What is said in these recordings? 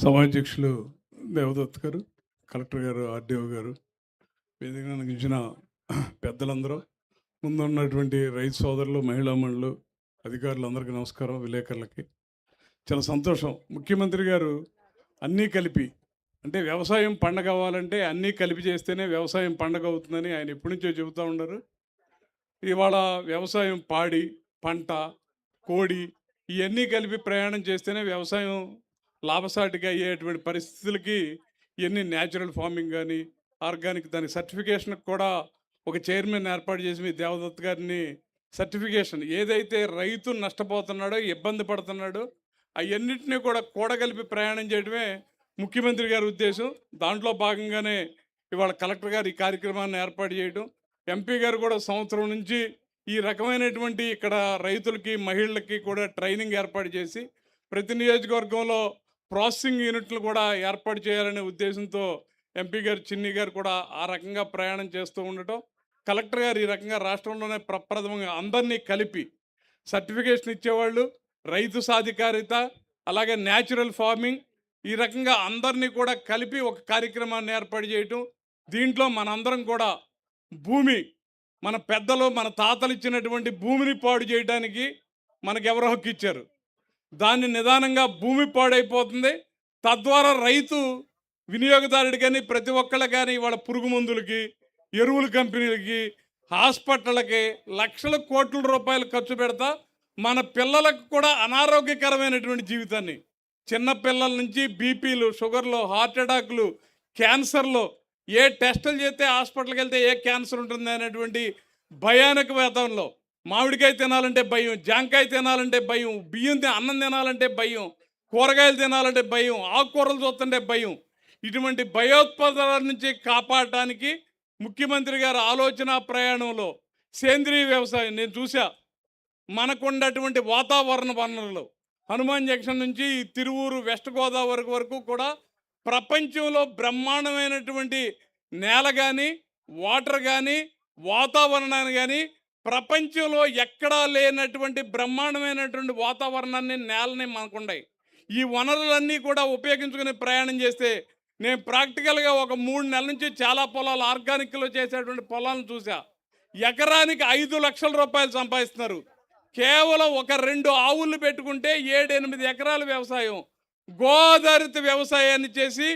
సభాధ్యక్షులు దేవదత్ గారు, కలెక్టర్ గారు, ఆర్డీఓ గారు, వేదికను ఇచ్చిన పెద్దలందరూ, ముందున్నటువంటి రైతు సోదరులు, మహిళామణులు, అధికారులందరికీ నమస్కారం. విలేకరులకి చాలా సంతోషం. ముఖ్యమంత్రి గారు అన్నీ కలిపి, అంటే వ్యవసాయం పండగ అవ్వాలంటే అన్నీ కలిపి చేస్తేనే వ్యవసాయం పండగ అవుతుందని ఆయన ఎప్పటి నుంచో చెబుతూ ఉన్నారు. ఇవాళ వ్యవసాయం పాడి, పంట, కోడి ఇవన్నీ కలిపి ప్రయాణం చేస్తేనే వ్యవసాయం లాభసాటిగా అయ్యేటువంటి పరిస్థితులకి ఇవన్నీ న్యాచురల్ ఫార్మింగ్ కానీ ఆర్గానిక్ దానికి సర్టిఫికేషన్కి కూడా ఒక చైర్మన్ ఏర్పాటు చేసి మీ దేవదత్ గారిని సర్టిఫికేషన్ ఏదైతే రైతు నష్టపోతున్నాడో ఇబ్బంది పడుతున్నాడో అవన్నింటినీ కూడా కూడగలిపి ప్రయాణం చేయడమే ముఖ్యమంత్రి గారి ఉద్దేశం. దాంట్లో భాగంగానే ఇవాళ కలెక్టర్ గారు ఈ కార్యక్రమాన్ని ఏర్పాటు చేయడం, ఎంపీ గారు కూడా సంవత్సరం నుంచి ఈ రకమైనటువంటి ఇక్కడ రైతులకి మహిళలకి కూడా ట్రైనింగ్ ఏర్పాటు చేసి ప్రతి నియోజకవర్గంలో ప్రాసెసింగ్ యూనిట్లు కూడా ఏర్పాటు చేయాలనే ఉద్దేశంతో ఎంపీ గారు, చిన్ని గారు కూడా ఆ రకంగా ప్రయాణం చేస్తూ ఉండటం, కలెక్టర్ గారు ఈ రకంగా రాష్ట్రంలోనే ప్రప్రథమంగా అందరినీ కలిపి సర్టిఫికేషన్ ఇచ్చేవాళ్ళు, రైతు సాధికారిత, అలాగే న్యాచురల్ ఫార్మింగ్ ఈ రకంగా అందరినీ కూడా కలిపి ఒక కార్యక్రమాన్ని ఏర్పాటు చేయటం. దీంట్లో మనందరం కూడా భూమి, మన పెద్దలు మన తాతలు ఇచ్చినటువంటి భూమిని పాడు చేయడానికి మనకెవరో హక్కు ఇచ్చారు. దాన్ని నిదానంగా భూమి పాడైపోతుంది. తద్వారా రైతు వినియోగదారుడు కానీ ప్రతి ఒక్కళ్ళ కానీ వాళ్ళ పురుగు మందులకి, ఎరువుల కంపెనీలకి, హాస్పిటళ్ళకి లక్షల కోట్ల రూపాయలు ఖర్చు పెడతా మన పిల్లలకు కూడా అనారోగ్యకరమైనటువంటి జీవితాన్ని, చిన్న పిల్లల నుంచి బీపీలు, షుగర్లు, హార్ట్ అటాక్లు, క్యాన్సర్లు, ఏ టెస్టులు చేస్తే హాస్పిటల్కి వెళ్తే ఏ క్యాన్సర్ ఉంటుంది అనేటువంటి భయానక వాతావరణంలో మామిడికాయ తినాలంటే భయం, జాంకాయ తినాలంటే భయం, అన్నం తినాలంటే భయం, కూరగాయలు తినాలంటే భయం, ఆకుకూరలు చూస్తుంటే భయం. ఇటువంటి భయోత్పాదాల నుంచి కాపాడటానికి ముఖ్యమంత్రి గారి ఆలోచన ప్రయాణంలో సేంద్రీయ వ్యవసాయం నేను చూసా. మనకున్నటువంటి వాతావరణ వనరులు హనుమాన్ జంక్షన్ నుంచి తిరువూరు, వెస్ట్ గోదావరి వరకు కూడా ప్రపంచంలో బ్రహ్మాండమైనటువంటి నేల కానీ, వాటర్ కానీ, వాతావరణాన్ని కానీ ప్రపంచంలో ఎక్కడా లేనటువంటి బ్రహ్మాండమైనటువంటి వాతావరణాన్ని, నేలని మనకున్నాయి. ఈ వనరులన్నీ కూడా ఉపయోగించుకుని ప్రయాణం చేస్తే నేను ప్రాక్టికల్గా ఒక 3 నెలల నుంచి చాలా పొలాలు ఆర్గానిక్లో చేసేటువంటి పొలాలను చూసా. ఎకరానికి 5 లక్షల రూపాయలు సంపాదిస్తున్నారు. కేవలం ఒక 2 ఆవులు పెట్టుకుంటే 7-8 ఎకరాల వ్యవసాయం, గోఆధారిత వ్యవసాయాన్ని చేసి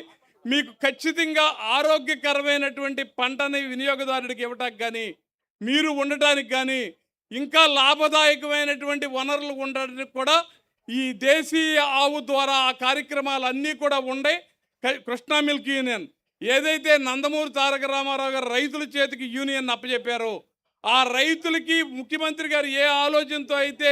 మీకు ఖచ్చితంగా ఆరోగ్యకరమైనటువంటి పంటని వినియోగదారుడికి ఇవ్వటానికి కానీ, మీరు ఉండటానికి కానీ, ఇంకా లాభదాయకమైనటువంటి వనరులు ఉండడానికి కూడా ఈ దేశీయ ఆవు ద్వారా ఆ కార్యక్రమాలన్నీ కూడా ఉండే కృష్ణా మిల్క్ యూనియన్ ఏదైతే నందమూరి తారక రామారావు గారు రైతుల చేతికి యూనియన్ అప్పచెప్పారో, ఆ రైతులకి ముఖ్యమంత్రి గారు ఏ ఆలోచనతో అయితే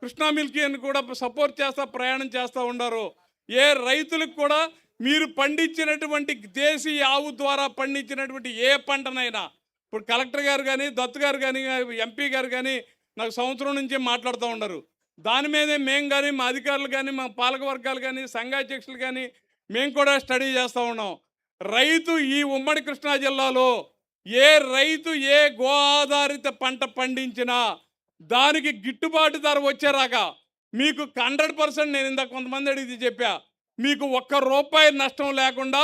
కృష్ణా మిల్క్ యూనియన్ కూడా సపోర్ట్ చేస్తూ ప్రయాణం చేస్తూ ఉండారో, ఏ రైతులకు కూడా మీరు పండించినటువంటి దేశీయ ఆవు ద్వారా పండించినటువంటి ఏ పంటనైనా, ఇప్పుడు కలెక్టర్ గారు కానీ, దత్తు గారు కానీ, ఎంపీ గారు కానీ నాకు సంవత్సరం నుంచి మాట్లాడుతూ ఉన్నారు. దాని మీదే మేము కానీ, మా అధికారులు కానీ, మా పాలక వర్గాలు కానీ, సంఘాధ్యక్షులు కానీ మేము కూడా స్టడీ చేస్తూ ఉన్నాం. రైతు ఈ ఉమ్మడి కృష్ణా జిల్లాలో ఏ రైతు ఏ గో ఆధారిత పంట పండించినా దానికి గిట్టుబాటు ధర వచ్చేరాగా మీకు 100% నేను ఇందాక కొంతమంది అడిగి చెప్పా, మీకు ₹1 నష్టం లేకుండా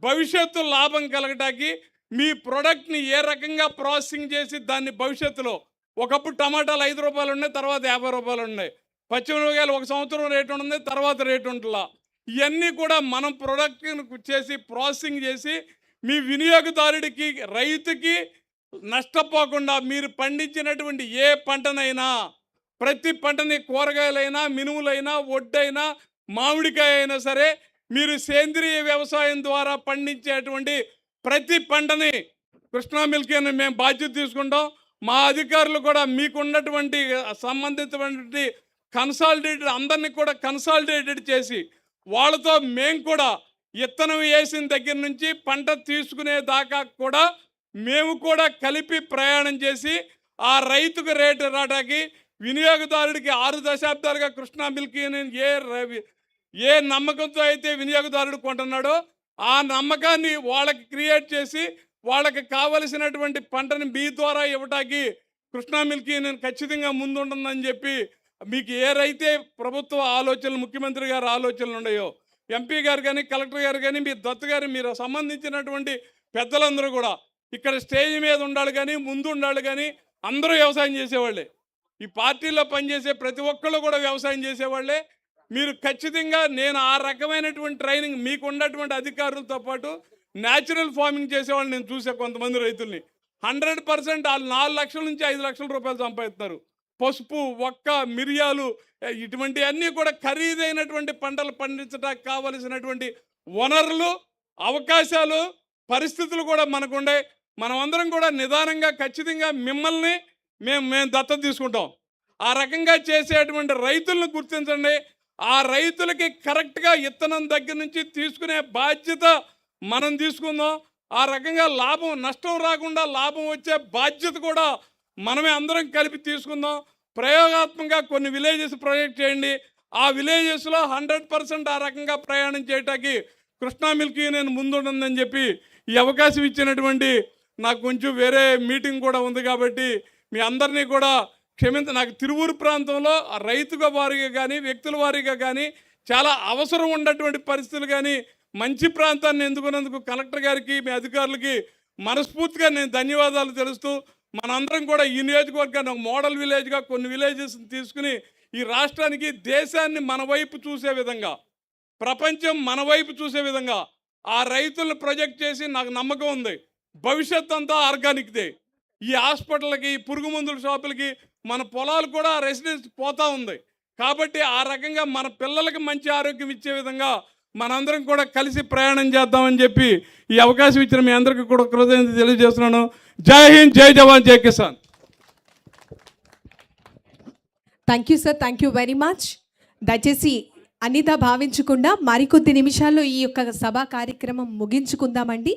భవిష్యత్తు లాభం కలగటానికి మీ ప్రోడక్ట్ని ఏ రకంగా ప్రాసెసింగ్ చేసి దాన్ని భవిష్యత్తులో ఒకప్పుడు టమాటాలు ₹5 ఉన్నాయి, తర్వాత ₹50 ఉన్నాయి. పచ్చిమిరపకాయలు ఒక సంవత్సరం రేటు ఉంటుంది, తర్వాత రేటు ఉంటుందా. ఇవన్నీ కూడా మనం ప్రోడక్ట్ని చేసి ప్రాసెసింగ్ చేసి మీ వినియోగదారుడికి, రైతుకి నష్టపోకుండా మీరు పండించినటువంటి ఏ పంటనైనా, ప్రతి పంటని కూరగాయలైనా, మినుములైనా, వడ్డైనా, మామిడికాయ అయినా సరే మీరు సేంద్రియ వ్యవసాయం ద్వారా పండించేటువంటి ప్రతి పంటని కృష్ణా మిల్క్ అని మేము బాధ్యత తీసుకుంటాం. మా అధికారులు కూడా మీకున్నటువంటి సంబంధించినటువంటి కన్సాలిడేటెడ్ అందరినీ కూడా కన్సాలిడేటెడ్ చేసి వాళ్ళతో మేము కూడా విత్తనం వేసిన దగ్గర నుంచి పంట తీసుకునే దాకా కూడా మేము కూడా కలిపి ప్రయాణం చేసి ఆ రైతుకు రేటు రావడానికి వినియోగదారుడికి 6 దశాబ్దాలుగా కృష్ణా మిల్క్ యూనియన్ ఏ నమ్మకంతో అయితే వినియోగదారుడు కొంటున్నాడో ఆ నమ్మకాన్ని వాళ్ళకి క్రియేట్ చేసి వాళ్ళకి కావలసినటువంటి పంటని మీ ద్వారా ఇవ్వటానికి కృష్ణా మిల్క్ యూనియన్ ఖచ్చితంగా ముందుంటుందని చెప్పి మీకు ఏదైతే ప్రభుత్వ ఆలోచనలు, ముఖ్యమంత్రి గారి ఆలోచనలు ఉన్నాయో ఎంపీ గారు కానీ కలెక్టర్ గారు కానీ మీ దత్తు గారు మీరు సంబంధించినటువంటి పెద్దలందరూ కూడా ఇక్కడ స్టేజ్ మీద ఉండాలి కానీ ముందు ఉండాలి కానీ అందరూ వ్యవసాయం చేసేవాళ్ళే. ఈ పార్టీలో పనిచేసే ప్రతి ఒక్కళ్ళు కూడా వ్యవసాయం చేసేవాళ్ళే. మీరు ఖచ్చితంగా నేను ఆ రకమైనటువంటి ట్రైనింగ్ మీకు ఉన్నటువంటి అధికారులతో పాటు న్యాచురల్ ఫార్మింగ్ చేసేవాళ్ళు నేను చూసే కొంతమంది రైతుల్ని 100% వాళ్ళు 4 లక్షల నుంచి 5 లక్షల రూపాయలు సంపాదిస్తున్నారు. పసుపు, ఒక్క, మిరియాలు ఇటువంటివన్నీ కూడా ఖరీదైనటువంటి పంటలు పండించడానికి కావలసినటువంటి వనరులు, అవకాశాలు, పరిస్థితులు కూడా మనకుండే. మనం అందరం కూడా నిదానంగా ఖచ్చితంగా మిమ్మల్ని మేము దత్తత తీసుకుంటాం. ఆ రకంగా చేసేటువంటి రైతులను గుర్తించండి. ఆ రైతులకి కరెక్ట్గా ఇత్తనం దగ్గర నుంచి తీసుకునే బాధ్యత మనం తీసుకుందాం. ఆ రకంగా లాభం నష్టం రాకుండా లాభం వచ్చే బాధ్యత కూడా మనమే అందరం కలిపి తీసుకుందాం. ప్రయోగాత్మకంగా కొన్ని విలేజెస్ ప్రొజెక్ట్ చేయండి. ఆ విలేజెస్లో 100% ఆ రకంగా ప్రయాణం చేయటానికి కృష్ణా మిల్క్ యూనియన్ ముందుంటుందని చెప్పి ఈ అవకాశం ఇచ్చినటువంటి నాకు కొంచెం వేరే మీటింగ్ కూడా ఉంది కాబట్టి మీ అందరినీ కూడా నాకు తిరువూరు ప్రాంతంలో రైతుల వారీగా కానీ వ్యక్తుల వారీగా కానీ చాలా అవసరం ఉన్నటువంటి పరిస్థితులు కానీ మంచి ప్రాంతాన్ని ఎన్నుకున్నందుకు కలెక్టర్ గారికి మీ అధికారులకి మనస్ఫూర్తిగా నేను ధన్యవాదాలు తెలుస్తూ మనందరం కూడా ఈ నియోజకవర్గాన్ని ఒక మోడల్ విలేజ్గా కొన్ని విలేజెస్ తీసుకుని ఈ రాష్ట్రానికి దేశాన్ని మన వైపు చూసే విధంగా ప్రపంచం మన వైపు చూసే విధంగా ఆ రైతులను ప్రొజెక్ట్ చేసి నాకు నమ్మకం ఉంది. భవిష్యత్ అంతా ఆర్గానిక్దే. ఈ హాస్పిటల్కి, ఈ పురుగు మందుల షాపులకి మన పొలాలు కూడా రెసిడెన్స్ పోతూ ఉంది. కాబట్టి ఆ రకంగా మన పిల్లలకి మంచి ఆరోగ్యం ఇచ్చే విధంగా మనందరం కూడా కలిసి ప్రయాణం చేద్దామని చెప్పి ఈ అవకాశం ఇచ్చిన మీ అందరికీ కూడా కృతజ్ఞతలు తెలియజేస్తున్నాను. జై హింద్, జై జవాన్, జై Kisan. Thank you sir, thank you very much. దయచేసి అన్నిదా భావించకుండా మరికొద్ది నిమిషాల్లో ఈ యొక్క సభా కార్యక్రమం ముగించుకుందామండి.